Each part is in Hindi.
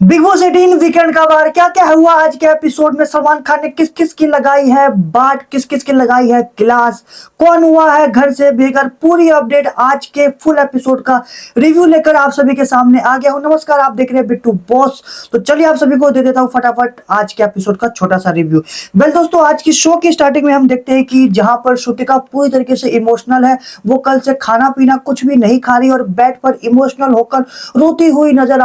बिग बॉस 18 वीकेंड का बार क्या क्या हुआ आज के एपिसोड में। सलमान खान ने किस किस की लगाई है बाट, किस किस की लगाई है क्लास, कौन हुआ है घर से बेघर, पूरी अपडेट आज के फुल एपिसोड का रिव्यू लेकर आप सभी के सामने आ गया हूं। नमस्कार, आप देख रहे हैं बिट्टू बॉस। तो चलिए आप सभी को दे देता हूं फटाफट आज के एपिसोड का छोटा सा रिव्यू। वेल दोस्तों, आज की शो की स्टार्टिंग में हम देखते हैं कि जहां पर श्रुतिका पूरी तरीके से इमोशनल है। वो कल से खाना पीना कुछ भी नहीं खा रही और बेड पर इमोशनल होकर रोती हुई नजर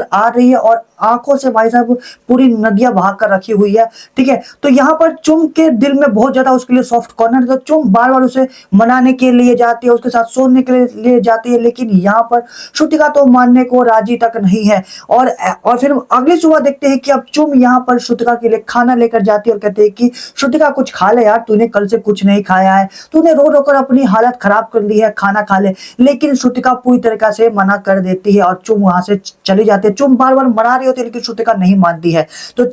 आ रही है और आंखों से भाई साहब पूरी नदियां बहा कर रखी हुई है। ठीक है, तो यहाँ पर चुम के दिल में बहुत ज्यादा उसके लिए सॉफ्ट कॉर्नर है। तो चुम बार बार उसे मनाने के लिए जाती है, उसके साथ सोने के लिए जाती है, लेकिन यहाँ पर श्रुतिका तो मानने को राजी तक नहीं है। और फिर अगली सुबह देखते हैं कि अब चुम यहाँ पर श्रुतिका के लिए खाना लेकर जाती है और कहते हैं कि श्रुतिका कुछ खा ले यार, तूने कल से कुछ नहीं खाया है, तूने रो रो कर अपनी हालत खराब कर ली है, खाना खा ले। लेकिन श्रुतिका पूरी तरीका से मना कर देती है और चुम वहां से चली जाती है। चुम बार बार मना रही होती है लेकिन श्रुतिका नहीं मानती है। तो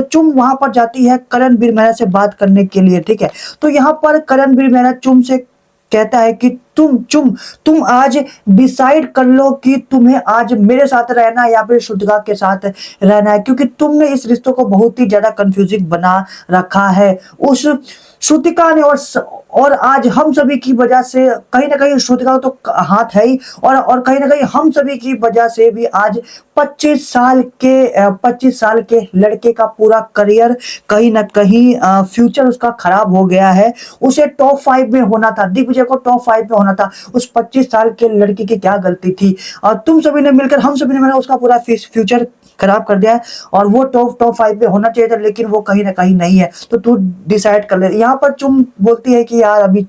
चुम वहां पर जाती है करणवीर मेहरा से बात करने के लिए। ठीक है, तो यहाँ पर करणवीर मेहरा चुम से कहता है कि तुम आज डिसाइड कर लो कि तुम्हें आज मेरे साथ रहना है या फिर श्रुतिका के साथ रहना है, क्योंकि तुमने इस रिश्तों को बहुत ही ज्यादा कंफ्यूजिंग बना रखा है उस श्रुतिका ने। और आज हम सभी की वजह से कहीं ना कहीं श्रुतिका तो हाथ है ही, और कहीं ना कहीं हम सभी की वजह से भी आज 25 साल के लड़के का पूरा करियर कहीं ना कहीं फ्यूचर उसका खराब हो गया है। उसे टॉप 5 में होना था, दिग्विजय को टॉप 5 में होना था। उस 25 साल के लड़के की क्या गलती थी? और तुम सभी ने मिलकर, हम सभी ने मिलकर उसका पूरा फ्यूचर खराब कर दिया है। और वो टॉप 5 में होना चाहिए था, लेकिन वो कहीं ना कहीं नहीं है। तो तू डिसाइड कर ले। यहाँ पर चुम बोलती है कि यार अभी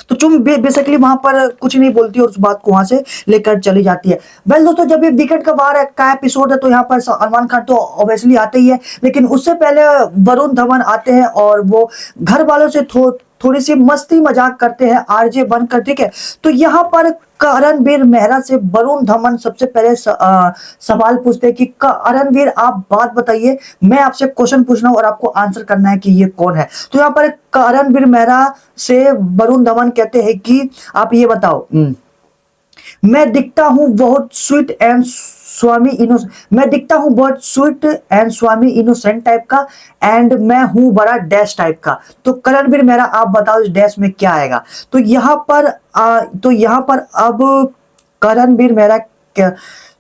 तो चुम बेसिकली वहां पर कुछ नहीं बोलती और उस बात को वहां से लेकर चली जाती है। वेल दोस्तों, जब ये विकेट का बार का एपिसोड है तो यहाँ पर सलमान खान तो ऑब्वियसली आते ही है, लेकिन उससे पहले वरुण धवन आते हैं और वो घर वालों से थोड़ी सी मस्ती मजाक करते हैं आरजे बनकर। ठीक है, तो यहाँ पर करणवीर मेहरा से वरुण धवन सबसे पहले सवाल पूछते हैं कि करणवीर आप बात बताइए, मैं आपसे क्वेश्चन पूछ रहा हूं और आपको आंसर करना है कि ये कौन है। तो यहाँ पर करणवीर मेहरा से वरुण धवन कहते हैं कि आप ये बताओ, मैं दिखता हूं बहुत स्वीट एंड स्वामी इनोसेंट, मैं दिखता हूं बहुत sweet and Swami innocent type का, एंड मैं हूं बड़ा डैश टाइप का। तो करणवीर मेहरा आप बताओ इस डैश में क्या आएगा? तो यहाँ पर अब करणवीर मेहरा क्या,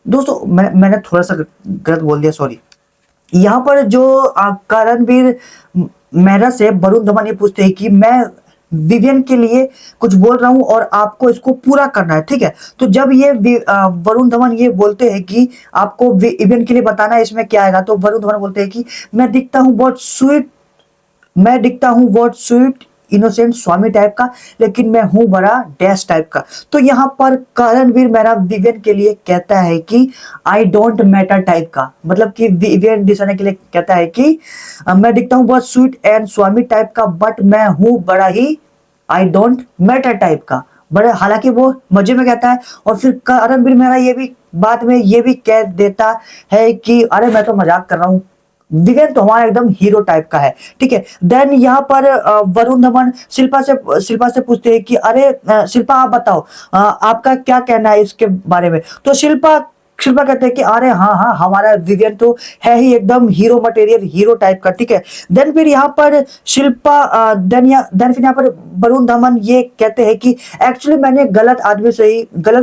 दोस्तों मैंने थोड़ा सा गलत बोल दिया, सॉरी। यहाँ पर जो करणवीर मेहरा से वरुण धवन ये पूछते हैं कि मैं विवियन के लिए कुछ बोल रहा हूं और आपको इसको पूरा करना है। ठीक है, तो जब ये वरुण धवन ये बोलते हैं कि आपको विवियन के लिए बताना है इसमें क्या आएगा, तो वरुण धवन बोलते हैं कि मैं दिखता हूं बहुत स्वीट इनोसेंट स्वामी टाइप का, लेकिन मैं हूं बड़ा डैश टाइप का। तो यहाँ पर करणवीर मेहरा विवियन के लिए कहता है कि आई डोंट मैटर टाइप का, मतलब कि विवियन दिखाने के लिए कहता है कि मैं दिखता हूं बहुत स्वीट एंड स्वामी टाइप का, बट मैं हूं बड़ा ही आई डोंट मैटर टाइप का, बड़े। हालांकि वो मजे में कहता है। और फिर करणवीर मेहरा ये भी बाद में ये भी कह देता है कि अरे मैं तो मजाक कर रहा हूँ, विवेन तो हमारा एकदम हीरो टाइप का है। ठीक है, देन यहाँ पर वरुण धवन शिल्पा से पूछते हैं कि अरे शिल्पा आप बताओ, आपका क्या कहना है इसके बारे में? तो शिल्पा कहते हैं कि अरे हाँ हाँ, हमारा विवियन तो है ही एकदम हीरो मटेरियल, हीरो टाइप का। ठीक है, देन फिर यहाँ पर देन फिर यहाँ पर वरुण धवन ये कहते हैं कि एक्चुअली मैंने गलत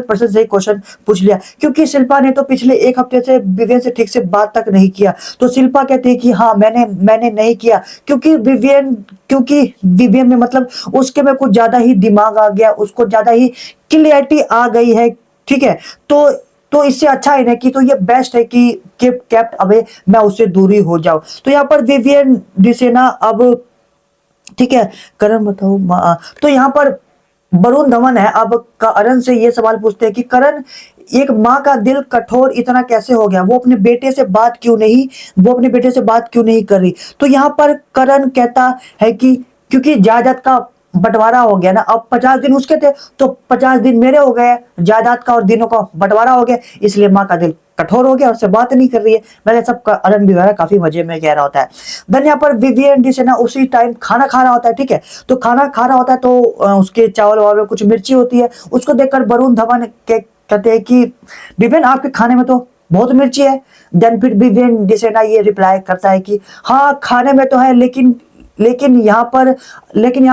पर्सन से ही क्वेश्चन पूछ लिया, क्योंकि शिल्पा ने तो पिछले एक हफ्ते से विवियन से ठीक से बात तक नहीं किया। तो शिल्पा कहती है कि हाँ मैंने नहीं किया, क्योंकि विवियन में मतलब उसके में कुछ ज्यादा ही दिमाग आ गया, उसको ज्यादा ही क्लियरिटी आ गई है। ठीक है, तो इससे अच्छा है ना कि तो ये बेस्ट है कि केप्ट अवे, मैं उससे दूरी हो जाऊं। तो यहाँ पर विवियन डिसेना अब, ठीक है, करण बताओ तो यहाँ पर वरुण धवन है अब करण से ये सवाल पूछते हैं कि करण, एक माँ का दिल कठोर इतना कैसे हो गया? वो अपने बेटे से बात क्यों नहीं कर रही? तो यहाँ पर करण कहता है कि क्योंकि जायदाद का बंटवारा हो गया ना, अब 50 दिन उसके थे तो 50 दिन मेरे हो गए, जायदाद का और दिनों का बंटवारा हो गया, इसलिए माँ का दिल कठोर हो गया और उससे बात नहीं कर रही है। मैंने सब करण भी काफी मजे में कह रहा होता है। देन यहाँ पर विवियन डिश है ना, उसी टाइम खाना खा रहा होता है। ठीक है, तो खाना खा रहा होता है तो उसके चावल वावल में कुछ मिर्ची होती है, उसको देखकर वरुण धवन कहते हैं कि विवियन आपके खाने में तो बहुत मिर्ची है। देन फिर विवेन डिसेना ये रिप्लाई करता है कि हाँ खाने में तो है, लेकिन यहाँ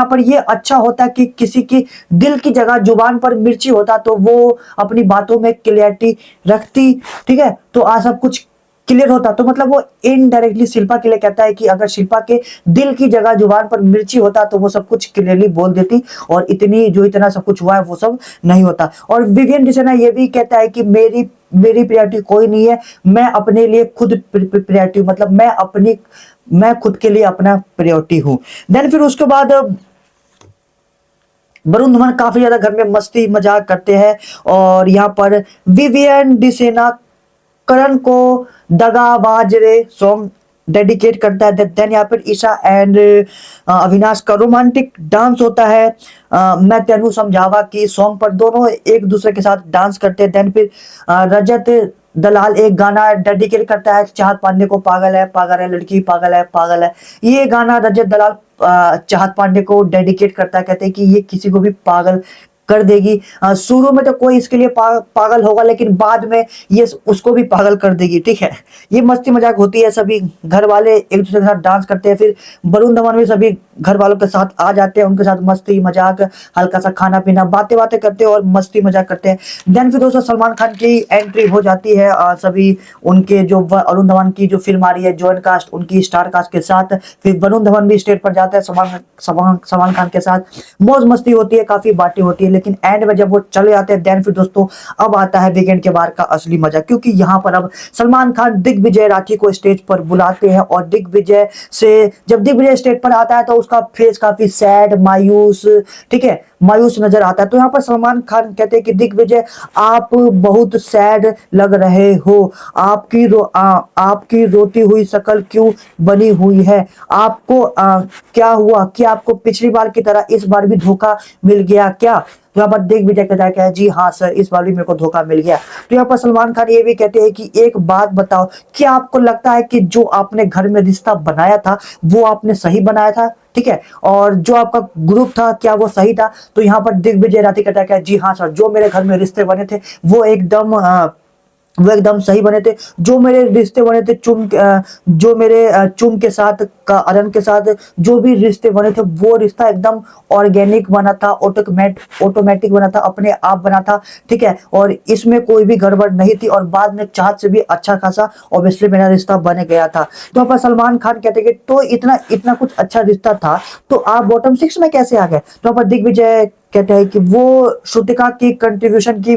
पर ये अच्छा होता कि किसी की दिल की जगह जुबान पर मिर्ची होता तो वो अपनी बातों में क्लियरिटी रखती, ठीक है, तो आज सब कुछ क्लियर होता। तो मतलब वो इनडायरेक्टली शिल्पा के लिए कहता है कि अगर शिल्पा के दिल की जगह जुबान पर मिर्ची होता तो वो सब कुछ क्लियरली बोल देती, और इतना सब कुछ हुआ है वो सब नहीं होता। और विवियन डिसेना ये भी कहता है कि मेरी मेरी प्रायोरिटी कोई नहीं है, मैं अपने लिए खुद प्रायोरिटी, मतलब मैं खुद के लिए अपना प्रायोरिटी हूं। देन फिर उसके बाद वरुण धवन काफी ज्यादा घर में मस्ती मजाक करते हैं, और यहाँ पर विवियन डिसेना करण को दगाबाज रे सॉन्ग डेडिकेट करता है। देन यहाँ पर ईशा एंड अविनाश का रोमांटिक डांस होता है। मैं तेनू समझावा की सॉन्ग पर दोनों एक दूसरे के साथ डांस करते हैं। देन फिर रजत दलाल एक गाना डेडिकेट करता है चाहत पांडे को, पागल है लड़की, पागल है। ये गाना रजत दलाल चाहत पांडे को डेडिकेट करता है, कहते हैं कि ये किसी को भी पागल कर देगी। शुरू में तो कोई इसके लिए पागल होगा, लेकिन बाद में ये उसको भी पागल कर देगी, ठीक है। ये मस्ती मजाक होती है, सभी घर वाले एक दूसरे के साथ डांस करते हैं। फिर वरुण धवन भी सभी घर वालों के साथ आ जाते हैं, उनके साथ मस्ती मजाक, हल्का सा खाना पीना, बातें करते हैं और मस्ती मजाक करते हैं। देन फिर दोस्तों सलमान खान की एंट्री हो जाती है, सभी उनके जो वरुण धवन की जो फिल्म आ रही है जॉइन कास्ट, उनकी स्टार कास्ट के साथ। फिर वरुण धवन भी स्टेज पर जाते हैं सलमान खान के साथ, मौज मस्ती होती है, काफी बातें होती है। लेकिन एंड में जब वो चले जाते हैं, देन फिर दोस्तों अब आता है वीकेंड के बार का असली मजा, क्योंकि यहाँ पर अब सलमान खान दिग्विजय राठी को स्टेज पर बुलाते हैं, और दिग्विजय से जब दिग्विजय स्टेज पर आता है तो उसका फेस काफी सैड, मायूस, ठीक है, मायूस नजर आता है। तो यहाँ पर सलमान खान कहते हैं कि दिग्विजय आप बहुत सैड लग रहे हो, आपकी रोती हुई शक्ल क्यों बनी हुई है, आपको क्या हुआ, कि आपको पिछली बार की तरह इस बार भी धोखा मिल गया क्या? तो यहाँ पर दिग्विजय कहता है कि जी हाँ सर, इस बार भी मेरे को धोखा मिल गया। तो यहाँ पर सलमान खान ये भी कहते हैं कि एक बात बताओ, क्या आपको लगता है कि जो आपने घर में रिश्ता बनाया था वो आपने सही बनाया था, ठीक है, और जो आपका ग्रुप था क्या वो सही था? तो यहाँ पर दिग्विजय राठी कहता है कि जी हाँ सर, जो मेरे घर में रिश्ते बने थे वो एकदम सही बने थे। जो मेरे रिश्ते बने थे जो मेरे चुम के साथ का अरन के साथ जो भी रिश्ते बने थे, वो रिश्ता एकदम ऑर्गेनिक बना था, ऑटोमेटिक बना था, अपने आप बना था, ठीक है, और इसमें कोई भी गड़बड़ नहीं थी, और बाद में चाहत से भी अच्छा खासा ऑब्वियसली मेरा रिश्ता बन गया था। तो यहाँ पर सलमान खान कहते कि तो इतना कुछ अच्छा रिश्ता था तो आप बॉटम 6 में कैसे आ गए? तो यहाँ पर दिग्विजय कहते हैं कि वो श्रुतिका की कंट्रीब्यूशन की,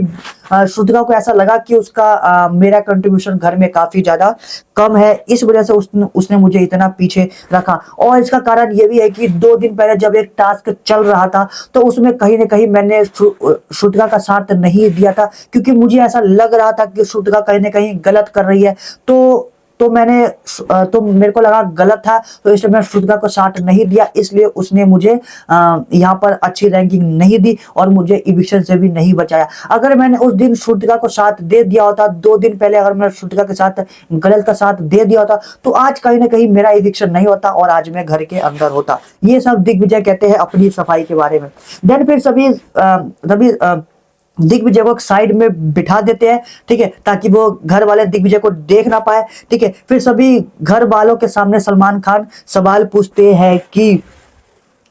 श्रुतिका को ऐसा लगा कि उसका मेरा कंट्रीब्यूशन घर में काफी ज्यादा कम है, इस वजह से उसने मुझे इतना पीछे रखा। और इसका कारण ये भी है कि 2 दिन पहले जब एक टास्क चल रहा था तो उसमें कहीं ना कहीं मैंने श्रुतिका का साथ नहीं दिया था, क्योंकि मुझे ऐसा लग रहा था कि श्रुतिका कहीं ना कहीं गलत कर रही है। तो मेरे को लगा गलत था, तो इसलिए मैं श्रुतिका को साथ नहीं दिया, इसलिए उसने मुझे यहाँ पर अच्छी रैंकिंग नहीं दी और मुझे इविक्शन से भी नहीं बचाया। अगर मैंने उस दिन श्रुतिका को साथ दे दिया होता, 2 दिन पहले अगर मैं श्रुतिका के साथ गलत का साथ दे दिया होता, तो आज कहीं ना कहीं मेरा इविक्शन नहीं होता और आज मैं घर के अंदर होता। ये सब दिग्विजय कहते हैं अपनी सफाई के बारे में। देन फिर सभी दिग्विजय को साइड में बिठा देते हैं, ठीक है, ताकि वो घर वाले दिग्विजय को देख ना पाए, ठीक है। फिर सभी घर वालों के सामने सलमान खान सवाल पूछते हैं कि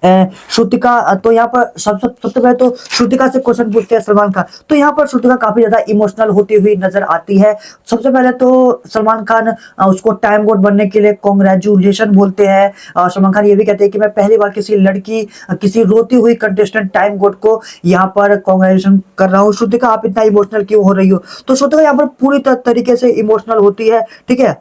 श्रुतिका, तो यहाँ पर सबसे पहले तो श्रुतिका से क्वेश्चन पूछते हैं सलमान खान। तो यहाँ पर श्रुतिका काफी ज्यादा इमोशनल होती हुई नजर आती है। सबसे पहले तो सलमान खान उसको टाइम गोड बनने के लिए कॉन्ग्रेचुलेशन बोलते हैं, और सलमान खान ये भी कहते हैं कि मैं पहली बार किसी रोती हुई कंटेस्टेंट टाइम गोड को यहाँ पर कॉन्ग्रेचुलेशन कर रहा हूँ। श्रुतिका आप इतना इमोशनल क्यों हो रही हो? तो श्रुतिका यहाँ पर पूरी तरीके से इमोशनल होती है, ठीक है,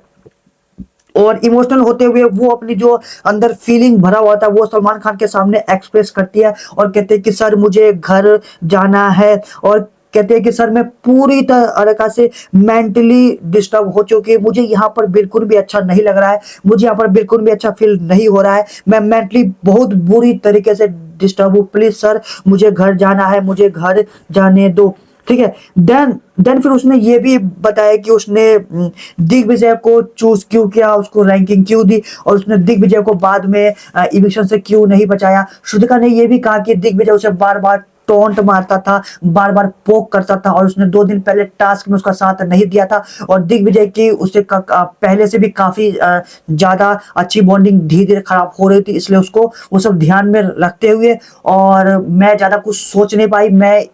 और इमोशनल होते हुए वो अपनी जो अंदर फीलिंग भरा हुआ था वो सलमान खान के सामने एक्सप्रेस करती है, और कहते हैं कि सर मुझे घर जाना है, और कहते हैं कि सर मैं पूरी तरह से मेंटली डिस्टर्ब हो चुकी है, मुझे यहाँ पर बिल्कुल भी अच्छा नहीं लग रहा है, मुझे यहाँ पर बिल्कुल भी अच्छा फील नहीं हो रहा है, मैं मेंटली बहुत बुरी तरीके से डिस्टर्ब हूँ, प्लीज सर मुझे घर जाना है, मुझे घर जाने दो, ठीक है। देन फिर उसने ये भी बताया कि उसने दिग्विजय को चूज क्यों किया, उसको रैंकिंग क्यों दी, और उसने दिग्विजय को बाद में इविक्शन से क्यों नहीं बचाया। श्रुतिका ने ये भी कहा कि दिग्विजय उसे बार बार टोंट मारता था, बार बार पोक करता था, और उसने 2 दिन पहले टास्क में उसका साथ नहीं दिया था, और दिग्विजय की उससे पहले से भी काफी ज्यादा अच्छी बॉन्डिंग धीरे धीरे खराब हो रही थी, इसलिए उसको वो सब ध्यान में रखते हुए, और मैं ज्यादा कुछ सोच नहीं पाई, मैं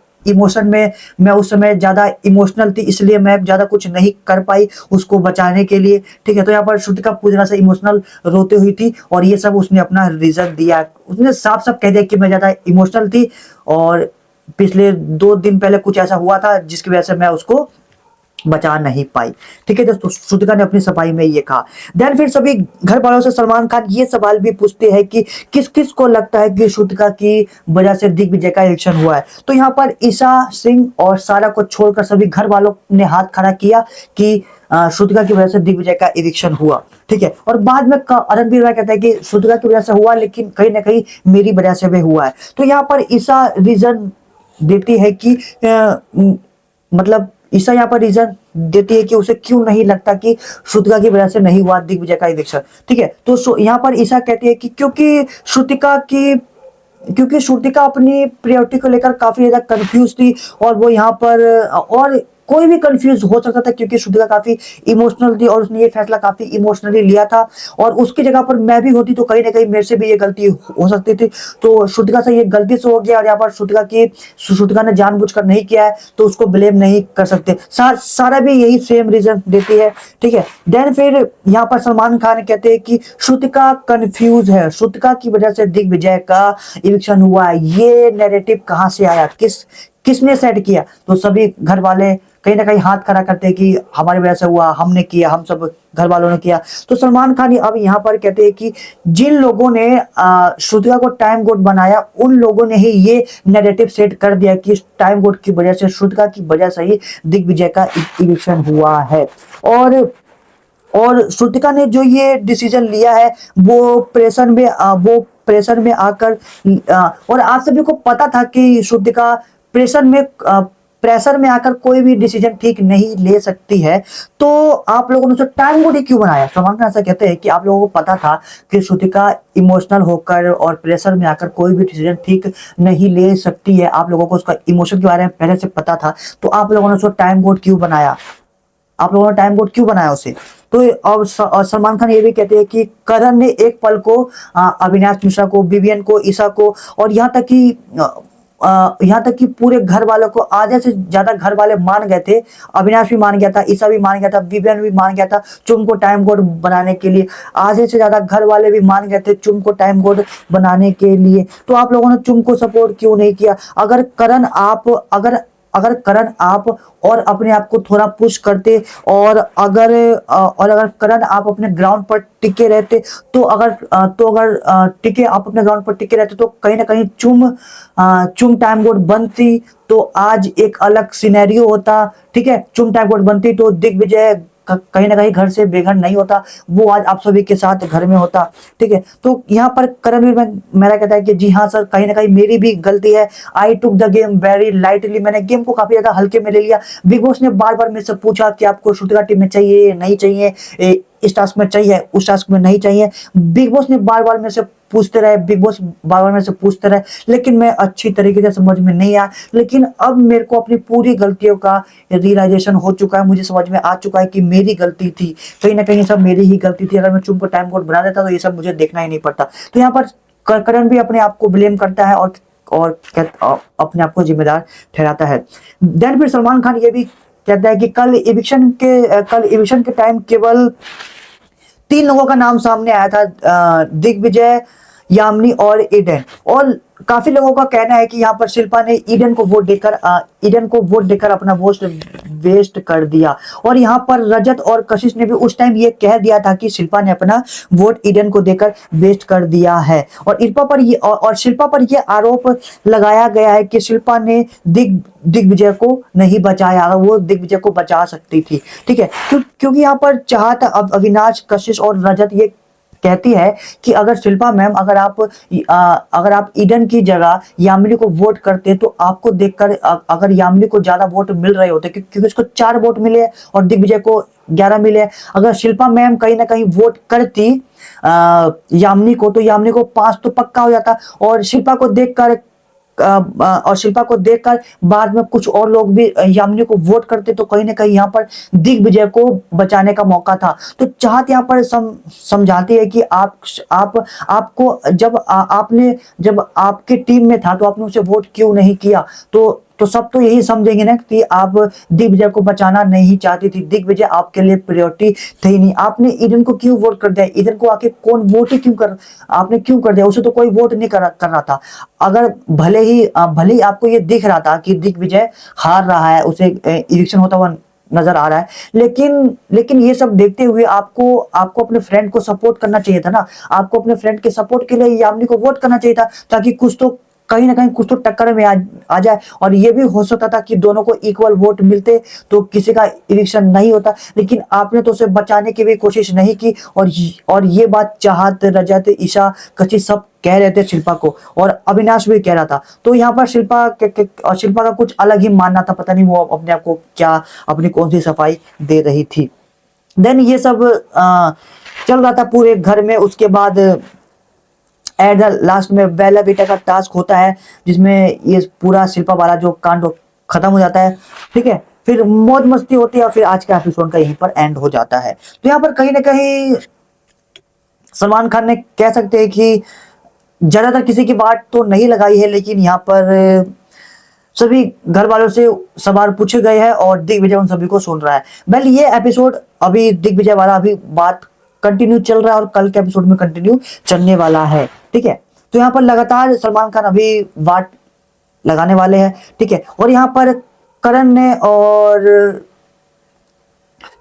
उस समय ज्यादा इमोशनल थी, इसलिए मैं ज्यादा कुछ नहीं कर पाई उसको बचाने के लिए। ठीक है, तो यहाँ पर श्रुतिका पूरी तरह से इमोशनल रोते हुई थी, और ये सब उसने अपना रीजन दिया, उसने साफ साफ कह दिया कि मैं ज्यादा इमोशनल थी, और पिछले 2 दिन पहले कुछ ऐसा हुआ था जिसकी वजह से मैं उसको बचा नहीं पाई। ठीक है दोस्तों, श्रुतिका ने अपनी सफाई में ये कहा। देन फिर सभी घर वालों से सलमान खान ये सवाल भी पूछते हैं कि किस किस को लगता है कि श्रुतिका की वजह से दिग्विजय का इलेक्शन हुआ है। तो यहाँ पर ईशा सिंह और सारा को छोड़कर सभी घर वालों ने हाथ खड़ा किया कि श्रुतिका की वजह से दिग्विजय का इलेक्शन हुआ। ठीक है, और बाद में रणबीर राय कहता है कि श्रुतिका की वजह से हुआ, लेकिन कहीं ना कहीं मेरी वजह से भी हुआ है। तो यहाँ पर ईशा रीजन देती है कि मतलब ईशा यहाँ पर रीजन देती है कि उसे क्यों नहीं लगता कि श्रुतिका की वजह से नहीं हुआ दिग्विजय का इलेक्शन। ठीक है, तो यहाँ पर ईशा कहती है कि क्योंकि श्रुतिका अपनी प्रायोरिटी को लेकर काफी ज्यादा कंफ्यूज थी, और वो यहाँ पर और कोई भी कंफ्यूज हो सकता था, क्योंकि श्रुतिका काफी इमोशनल थी और उसने ये फैसला काफी इमोशनली लिया था, और उसकी जगह पर मैं भी होती तो कहीं ना कहीं मेरे से भी ये गलती हो सकती थी। तो श्रुतिका से ये गलती से हो गया, और यहाँ पर श्रुतिका ने जानबूझकर नहीं किया है, तो उसको ब्लेम नहीं कर सकते। सारा भी यही सेम रीजन देती है। ठीक है, देन फिर यहाँ पर सलमान खान कहते हैं कि श्रुतिका कंफ्यूज है, श्रुतिका की वजह से दिग्विजय का इलेक्शन हुआ है, ये नैरेटिव कहाँ से आया, किसने सेट किया। तो सभी घर वाले कहीं ना कहीं हाथ खड़ा करते हैं कि हमारी वजह से हुआ, हमने किया, हम सब घर वालों ने किया। तो सलमान खान अब यहाँ पर कहते हैं कि जिन लोगों ने श्रुतिका को टाइम गोड बनाया, उन लोगों ने ही ये नैरेटिव सेट कर दिया कि टाइम गोड की वजह से, श्रुतिका की वजह से ही दिग्विजय का इलेक्शन हुआ है। और श्रुतिका ने जो ये डिसीजन लिया है वो प्रेशर में आकर, और आप सभी को पता था कि श्रुतिका प्रेशर में आकर कोई भी डिसीजन ठीक नहीं ले सकती है। तो आप लोगों ने उसे टाइम गोड क्यों बनाया। सलमान खान ऐसा कहते हैं कि आप लोगों को पता था कि श्रुतिका इमोशनल होकर और प्रेशर में आकर कोई भी डिसीजन ठीक नहीं ले सकती है, आप लोगों को उसका इमोशन के बारे में पहले से पता था, तो आप लोगों ने उसको टाइम गोड क्यों बनाया, आप लोगों ने टाइम गोड क्यों बनाया उसे। तो अब सलमान खान ये भी कहते हैं कि करण ने एक पल को अविनाश मिश्रा को, विवियन को, ईशा को, और यहाँ तक कि पूरे घर वालों को, आधे से ज्यादा घर वाले मान गए थे। अविनाश भी मान गया था, ईशा भी मान गया था, विवियन भी मान गया था चुम को टाइम कोड बनाने के लिए। आधे से ज्यादा घर वाले भी मान गए थे चुम को टाइम कोड बनाने के लिए। तो आप लोगों ने चुम को सपोर्ट क्यों नहीं किया। अगर करण आप और अपने आप को थोड़ा पुश करते, और अगर करण आप अपने ग्राउंड पर टिके रहते, तो अगर टिके आप अपने ग्राउंड पर टिके रहते, तो कहीं ना कहीं चुम टाइम बोर्ड बनती, तो आज एक अलग सिनेरियो होता। ठीक है, चुम टाइम बोर्ड बनती तो दिग्विजय कहीं ना कहीं घर से बेघर नहीं होता, वो आज आप सभी के साथ घर में होता। ठीक है, तो यहाँ पर करणवीर मेरा कहता है कि जी हाँ सर, कहीं ना कहीं मेरी भी गलती है। I took the game very lightly, मैंने गेम को काफी ज्यादा हल्के में ले लिया। बिग बॉस ने बार बार मेरे से पूछा कि आपको श्रुतिका टीम में चाहिए, नहीं चाहिए, इस टास्क में चाहिए, उस टास्क में नहीं चाहिए। बिग बॉस बार बार मेरे से पूछते रहे, लेकिन मैं अच्छी तरीके से समझ में नहीं आया। लेकिन अब मेरे को अपनी पूरी गलतियों का रियलाइजेशन हो चुका है, मुझे समझ में आ चुका है कि मेरी गलती थी, कहीं ना कहीं सब मेरी ही गलती थी। अगर मैं चुप को टाइम कोड बना देता तो ये सब मुझे देखना ही नहीं पड़ता। तो यहाँ पर करण भी अपने आप को ब्लेम करता है और अपने आप को जिम्मेदार ठहराता है। देन फिर सलमान खान ये भी कहता है कि कल इविक्शन के टाइम केवल 3 लोगों का नाम सामने आया था, दिग्विजय, यामिनी और ईडन। और काफी लोगों का कहना है कि यहाँ पर शिल्पा ने ईडन को वोट देकर अपना वोट वेस्ट कर दिया। और यहाँ पर रजत और कशिश ने भी उस टाइम ये कह दिया था कि शिल्पा ने अपना वोट ईडन को देकर वेस्ट कर दिया है। और शिल्पा पर ये आरोप लगाया गया है कि शिल्पा ने दिग्विजय को नहीं बचाया, वो दिग्विजय को बचा सकती थी। ठीक है, क्योंकि यहाँ पर चाहत अविनाश, कशिश और रजत ये कहती है कि अगर शिल्पा मैम अगर आप ईडन की जगह यामिनी को वोट करते, तो आपको देखकर अगर यामिनी को ज्यादा वोट मिल रहे होते, क्योंकि उसको 4 वोट मिले और दिग्विजय को 11 मिले। अगर शिल्पा मैम कहीं ना कहीं वोट करती यामिनी को, तो यामिनी को 5 तो पक्का हो जाता। और शिल्पा को देखकर और शिल्पा को देखकर बाद में कुछ और लोग भी यामिनी को वोट करते, तो कहीं ना कहीं यहाँ पर दिग्विजय को बचाने का मौका था। तो चाहत यहाँ पर समझाती है कि आपको आपने जब आपके टीम में था तो आपने उसे वोट क्यों नहीं किया। तो सब तो यही समझेंगे ना कि आप दिग्विजय को बचाना नहीं चाहती थी, दिग्विजय आपके लिए प्रायोरिटी थी नहीं। आपने ईडन को क्यों वोट कर दिया, ईडन को आके कौन वोट ही आपने क्यों कर दिया, उसे तो कोई वोट नहीं कर रहा था। अगर भले ही आपको ये दिख रहा था कि दिग्विजय हार रहा है, उसे इलेक्शन होता हुआ नजर आ रहा है, लेकिन ये सब देखते हुए आपको अपने फ्रेंड को सपोर्ट करना चाहिए था ना। आपको अपने फ्रेंड के सपोर्ट के लिए यामिनी को वोट करना चाहिए था, ताकि कुछ तो कहीं ना कहीं कुछ तो टक्कर में आ जाए। और ये भी हो सकता था कि दोनों को इक्वल वोट मिलते तो किसी का इलेक्शन नहीं होता। लेकिन आपने तो उसे बचाने की भी कोशिश नहीं की। और ये बात चाहत, रजत, ईशा, कची सब कह रहे थे शिल्पा को, और अविनाश भी कह रहा था। तो यहाँ पर शिल्पा का कुछ अलग ही मानना था, पता नहीं वो अपने आप को क्या, अपनी कौन सी सफाई दे रही थी। देन ये सब चल रहा था पूरे घर में। उसके बाद एट द लास्ट में बेला बेटा का टास्क होता है, जिसमें ये पूरा शिल्पा वाला जो कांड खत्म हो जाता है। ठीक है, फिर मौज मस्ती होती है और फिर आज का एपिसोड का यहीं पर एंड हो जाता है। तो यहाँ पर कहीं ना कहीं सलमान खान ने कह सकते हैं कि ज्यादातर किसी की बात तो नहीं लगाई है, लेकिन यहाँ पर सभी घर वालों से सवाल पूछे गए हैं और दिग्विजय उन सभी को सुन रहा है। वेल ये एपिसोड अभी दिग्विजय वाला अभी बात कंटिन्यू चल रहा है और कल के एपिसोड में कंटिन्यू चलने वाला है। ठीक है, तो यहाँ पर लगातार सलमान खान अभी वाट लगाने वाले हैं। ठीक है, और यहाँ पर करण ने और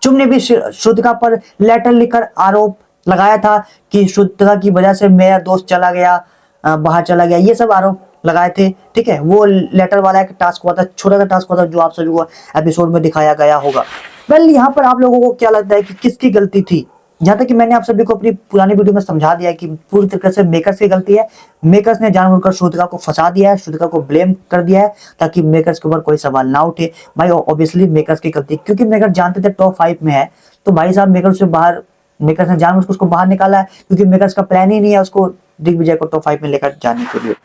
चुम ने भी श्रुतिका पर लेटर लिखकर आरोप लगाया था कि श्रुतिका की वजह से मेरा दोस्त चला गया, बाहर चला गया, ये सब आरोप लगाए थे। ठीक है, वो लेटर वाला एक टास्क हुआ था, छोटा सा टास्क हुआ था, जो आप सभी को एपिसोड में दिखाया गया होगा। वेल यहाँ पर आप लोगों को क्या लगता है कि किसकी गलती थी? जहां तक कि मैंने आप सभी को अपनी पुरानी वीडियो में समझा दिया कि पूरी तरीके से मेकर्स की गलती है। मेकर्स ने जानबूझकर श्रुतिका को फंसा दिया है, श्रुतिका को ब्लेम कर दिया है, ताकि मेकर्स के ऊपर कोई सवाल ना उठे। भाई ऑब्वियसली मेकर्स की गलती, क्योंकि मेकर्स जानते थे टॉप 5 में है, तो भाई साहब मेकर्स ने जानबूझकर उसको बाहर निकाला है, क्योंकि मेकर्स का प्लान ही नहीं है उसको दिग्विजय को टॉप 5 में लेकर जाने के लिए।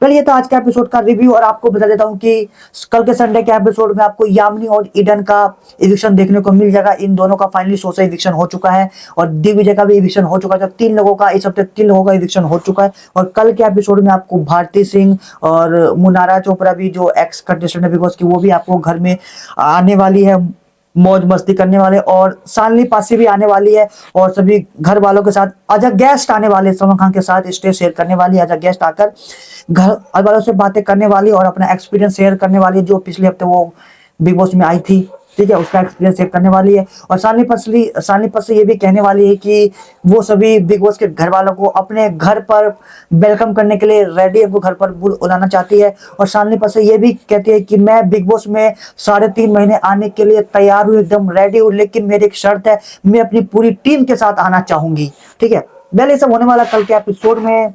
चलिए, तो आज का एपिसोड का रिव्यू। और आपको बता देता हूं कि कल के संडे के एपिसोड में आपको यामिनी और ईडन का इविक्शन देखने को मिल जाएगा। इन दोनों का फाइनली शो से इविक्शन हो चुका है और दिग्विजय का भी इविक्शन हो चुका है। तो 3 लोगों का इस हफ्ते 3 लोगों का इविक्शन हो चुका है। और कल के एपिसोड में आपको भारती सिंह और मुनारा चोपड़ा भी, जो एक्स कंटेस्टेंट है बिग बॉस की, वो भी आपको घर में आने वाली है, मौज मस्ती करने वाले। और शालिनी पासी भी आने वाली है और सभी घर वालों के साथ एज अ गेस्ट आने वाले, सलमान खान के साथ स्टेज शेयर करने वाली है, एज अ गेस्ट आकर घर वालों से बातें करने वाली और अपना एक्सपीरियंस शेयर करने वाली है, जो पिछले हफ्ते वो बिग बॉस में आई थी। ठीक है, उसका एक्सपीरियंस शेयर करने वाली है। और शालिनी पासी ये भी कहने वाली है कि वो सभी बिग बॉस के घर वालों को अपने घर पर वेलकम करने के लिए रेडी है, वो घर पर बुलाना चाहती है। और शालिनी पासी ये भी कहती है कि मैं बिग बॉस में 3.5 महीने आने के लिए तैयार हूँ, एकदम रेडी हूँ, लेकिन मेरी एक शर्त है, मैं अपनी पूरी टीम के साथ आना चाहूंगी। ठीक है, वेल ये सब होने वाला कल के एपिसोड में।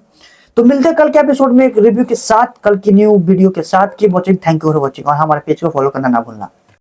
तो मिलते हैं कल के एपिसोड में एक रिव्यू के साथ, कल की न्यू वीडियो के साथ। Keep watching, thank you for watching, और हमारे पेज को फॉलो करना ना भूलना।